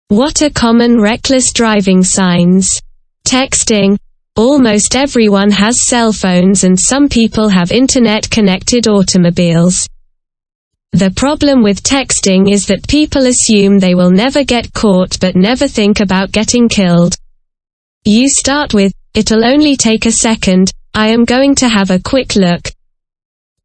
What are common reckless driving signs? Texting. Almost everyone has cell phones and some people have internet-connected automobiles. The problem with texting is that people assume they will never get caught but never think about getting killed. You start with, "It'll only take a second, I am going to have a quick look.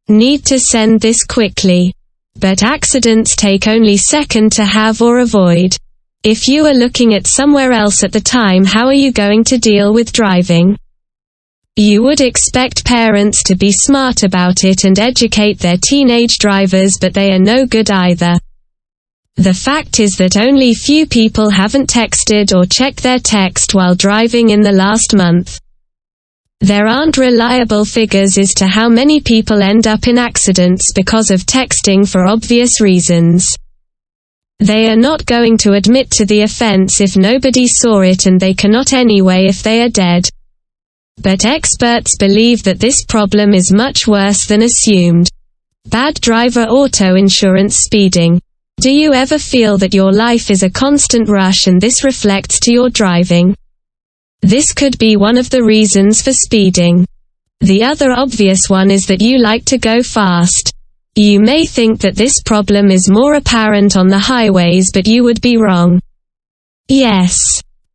Need to send this quickly." But accidents take only second to have or avoid. If you are looking at somewhere else at the time, how are you going to deal with driving? You would expect parents to be smart about it and educate their teenage drivers, but they are no good either. The fact is that only few people haven't texted or checked their text while driving in the last month. There aren't reliable figures as to how many people end up in accidents because of texting for obvious reasons. They are not going to admit to the offense if nobody saw it, and they cannot anyway if they are dead. But experts believe that this problem is much worse than assumed. Bad driver auto insurance. Speeding. Do you ever feel that your life is a constant rush and this reflects to your driving? This could be one of the reasons for speeding. The other obvious one is that you like to go fast. You may think that this problem is more apparent on the highways, but you would be wrong. Yes.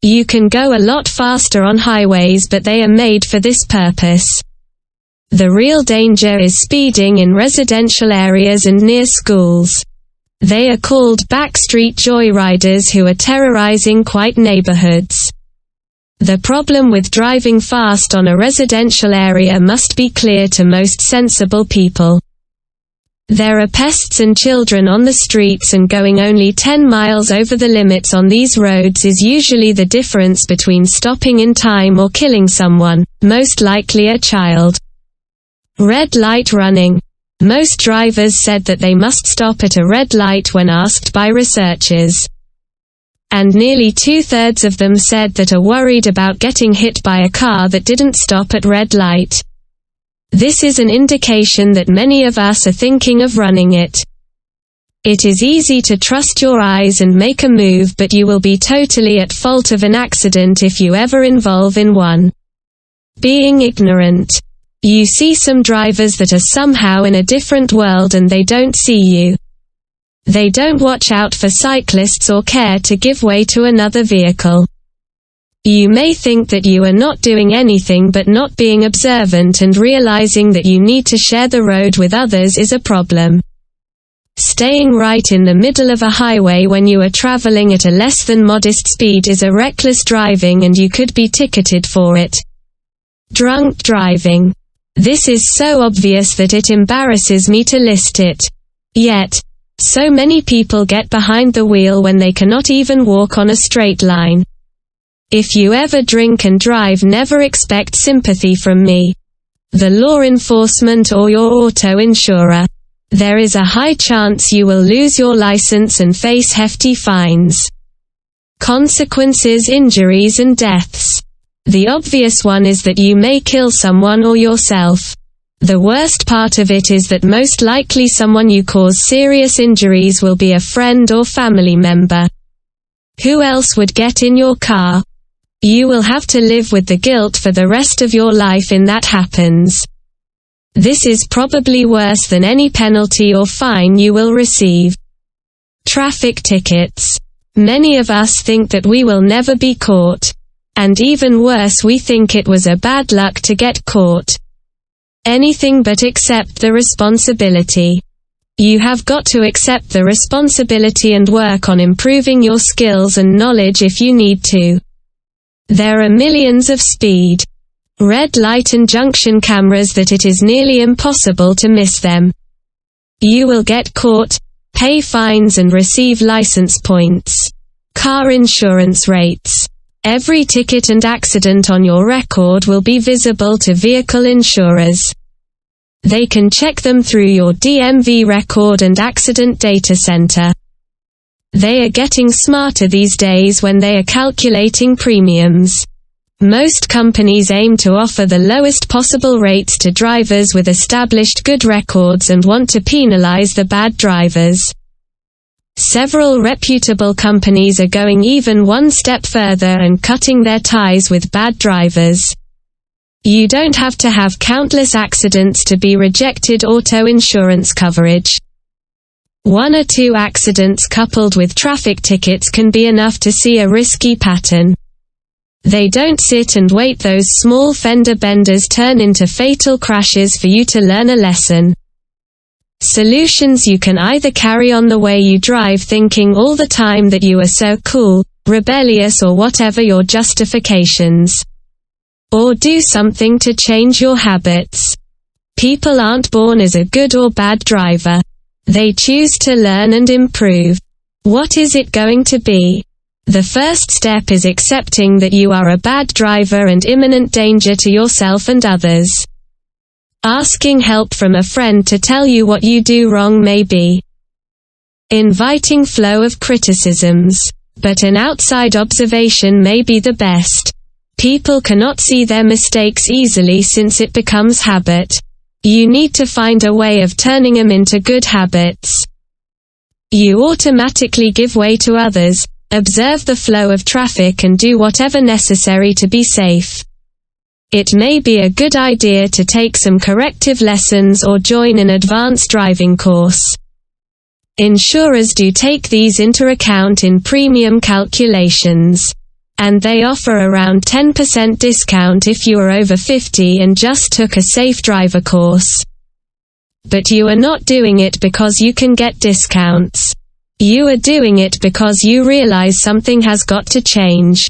You can go a lot faster on highways, but they are made for this purpose. The real danger is speeding in residential areas and near schools. They are called backstreet joyriders who are terrorizing quiet neighborhoods. The problem with driving fast on a residential area must be clear to most sensible people. There are pests and children on the streets, and going only 10 miles over the limits on these roads is usually the difference between stopping in time or killing someone, most likely a child. Red light running. Most drivers said that they must stop at a red light when asked by researchers. And nearly 2/3 of them said that are worried about getting hit by a car that didn't stop at red light. This is an indication that many of us are thinking of running it. It is easy to trust your eyes and make a move, but you will be totally at fault of an accident if you ever involve in one. Being ignorant. You see some drivers that are somehow in a different world and they don't see you. They don't watch out for cyclists or care to give way to another vehicle. You may think that you are not doing anything, but not being observant and realizing that you need to share the road with others is a problem. Staying right in the middle of a highway when you are traveling at a less than modest speed is a reckless driving, and you could be ticketed for it. Drunk driving. This is so obvious that it embarrasses me to list it. Yet, so many people get behind the wheel when they cannot even walk on a straight line. If you ever drink and drive, never expect sympathy from me, the law enforcement, or your auto insurer. There is a high chance you will lose your license and face hefty fines. Consequences: injuries and deaths. The obvious one is that you may kill someone or yourself. The worst part of it is that most likely someone you cause serious injuries will be a friend or family member. Who else would get in your car? You will have to live with the guilt for the rest of your life if that happens. This is probably worse than any penalty or fine you will receive. Traffic tickets. Many of us think that we will never be caught. And even worse, we think it was a bad luck to get caught. Anything but accept the responsibility. You have got to accept the responsibility and work on improving your skills and knowledge if you need to. There are millions of speed, red light and junction cameras that it is nearly impossible to miss them. You will get caught, pay fines and receive license points. Car insurance rates. Every ticket and accident on your record will be visible to vehicle insurers. They can check them through your DMV record and accident data center. They are getting smarter these days when they are calculating premiums. Most companies aim to offer the lowest possible rates to drivers with established good records and want to penalize the bad drivers. Several reputable companies are going even one step further and cutting their ties with bad drivers. You don't have to have countless accidents to be rejected auto insurance coverage. 1 or 2 accidents coupled with traffic tickets can be enough to see a risky pattern. They don't sit and wait. Those small fender benders turn into fatal crashes for you to learn a lesson. Solutions: you can either carry on the way you drive thinking all the time that you are so cool, rebellious, or whatever your justifications. Or do something to change your habits. People aren't born as a good or bad driver. They choose to learn and improve. What is it going to be? The first step is accepting that you are a bad driver and imminent danger to yourself and others. Asking help from a friend to tell you what you do wrong may be inviting flow of criticisms. But an outside observation may be the best. People cannot see their mistakes easily since it becomes habit. You need to find a way of turning them into good habits. You automatically give way to others, observe the flow of traffic and do whatever necessary to be safe. It may be a good idea to take some corrective lessons or join an advanced driving course. Insurers do take these into account in premium calculations. And they offer around 10% discount if you are over 50 and just took a safe driver course. But you are not doing it because you can get discounts. You are doing it because you realize something has got to change.